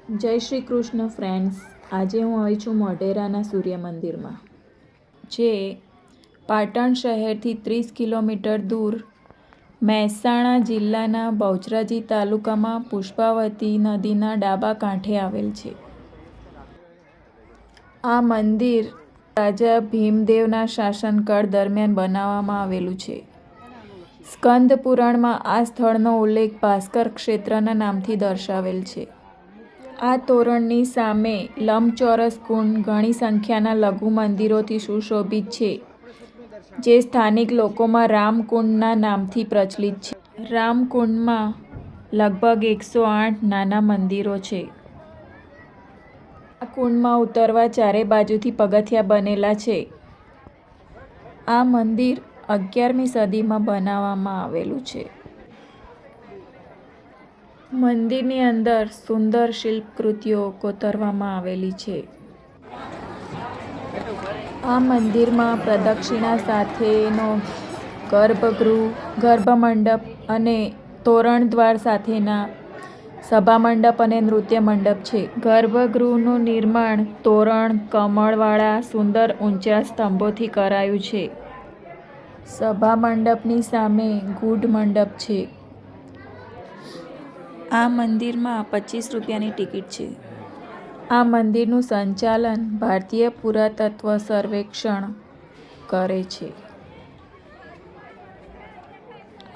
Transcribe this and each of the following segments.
જય શ્રી કૃષ્ણ ફ્રેન્ડ્સ. આજે હું આવી છું મોઢેરાના સૂર્ય મંદિરમાં, જે પાટણ શહેરથી 30 કિલોમીટર દૂર મહેસાણા જિલ્લાના બહુચરાજી તાલુકામાં પુષ્પાવતી નદીના ડાબા કાંઠે આવેલ છે. આ મંદિર રાજા ભીમદેવના શાસનકાળ દરમિયાન બનાવવામાં આવેલું છે. સ્કંદ પુરાણમાં આ સ્થળનો ઉલ્લેખ ભાસ્કર ક્ષેત્રના નામથી દર્શાવેલ છે. આ તોરણની સામે લંબચોરસ કુંડ ઘણી સંખ્યાના લઘુ મંદિરોથી સુશોભિત છે, જે સ્થાનિક લોકોમાં રામકુંડના નામથી પ્રચલિત છે. રામકુંડમાં લગભગ 108 નાના મંદિરો છે. આ કુંડમાં ઉતરવા ચારે બાજુથી પગથિયાં બનેલા છે. આ મંદિર 11મી સદીમાં બનાવવામાં આવેલું છે. મંદિરની અંદર સુંદર શિલ્પકૃતિઓ કોતરવામાં આવેલી છે. આ મંદિરમાં પ્રદક્ષિણા સાથેનો ગર્ભગૃહ, ગર્ભમંડપ અને તોરણદ્વાર સાથેના સભામંડપ અને નૃત્ય મંડપ છે. ગર્ભગૃહનું નિર્માણ તોરણ કમળવાળા સુંદર ઊંચા સ્તંભોથી કરાયું છે. સભામંડપની સામે ગૂઢ મંડપ છે. આ મંદિરમાં 25 રૂપિયાની ટિકિટ છે. આ મંદિરનું સંચાલન ભારતીય પુરાતત્વ સર્વેક્ષણ કરે છે.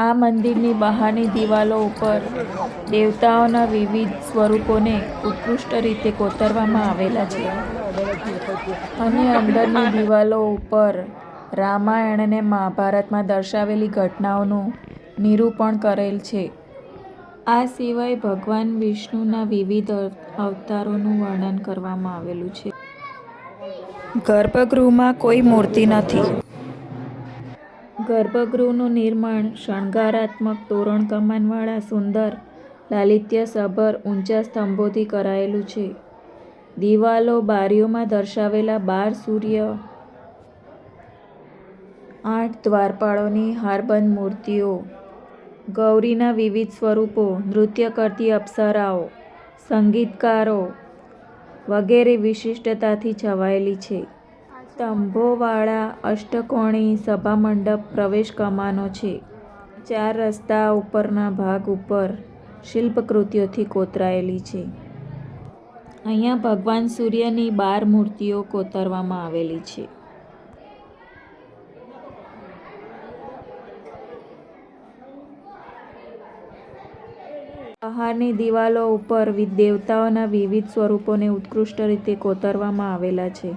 આ મંદિરની બહારની દિવાલો ઉપર દેવતાઓના વિવિધ સ્વરૂપોને ઉત્કૃષ્ટ રીતે કોતરવામાં આવેલા છે, અને અંદરની દિવાલો ઉપર રામાયણ અને મહાભારતમાં દર્શાવેલી ઘટનાઓનું નિરૂપણ કરેલ છે. આ સિવાય ભગવાન વિષ્ણુના વિવિધ અવતારોનું વર્ણન કરવામાં આવેલું છે. ગર્ભગૃહમાં કોઈ મૂર્તિ નથી. ગર્ભગૃહનું નિર્માણ શણગારાત્મક તોરણ કમાનવાળા સુંદર લાલિત્યસભર ઊંચા સ્તંભોથી કરાયેલું છે. દિવાલો બારીઓમાં દર્શાવેલા 12 સૂર્ય, 8 દ્વારપાળોની હારબંધ મૂર્તિઓ, ગૌરીના વિવિધ સ્વરૂપો, નૃત્ય કરતી અપ્સરાઓ, સંગીતકારો વગેરે વિશિષ્ટતાથી છવાયેલી છે. સ્તંભોવાળા અષ્ટકોણી સભામંડપ પ્રવેશ કમાનો છે. 4 રસ્તા ઉપરના ભાગ ઉપર શિલ્પકૃતિઓથી કોતરાયેલી છે. અહીંયા ભગવાન સૂર્યની 12 મૂર્તિઓ કોતરવામાં આવેલી છે. બહારની દિવાલો ઉપર દેવતાઓના વિવિધ સ્વરૂપોને ઉત્કૃષ્ટ રીતે કોતરવામાં આવેલા છે.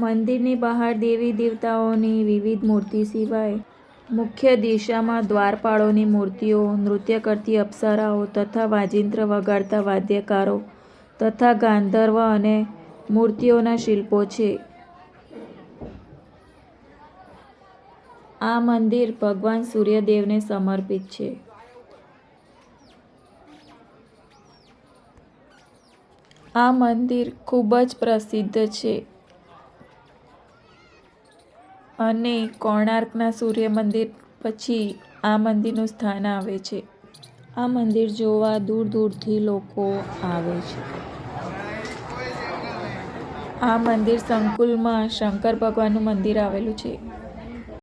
મંદિરની બહાર દેવી દેવતાઓની વિવિધ મૂર્તિ સિવાય મુખ્ય દિશામાં દ્વારપાળોની મૂર્તિઓ, નૃત્ય કરતી અપ્સરાઓ તથા વાજિંત્ર વગાડતા વાદ્યકારો તથા ગાંધર્વ અને મૂર્તિઓના શિલ્પો છે. આ મંદિર ભગવાન સૂર્યદેવને સમર્પિત છે. આ મંદિર ખૂબ જ પ્રસિદ્ધ છે અને કોણાર્કના સૂર્ય મંદિર પછી આ મંદિરનું સ્થાન આવે છે. આ મંદિર જોવા દૂર દૂરથી લોકો આવે છે. આ મંદિર સંકુલમાં શંકર ભગવાનનું મંદિર આવેલું છે.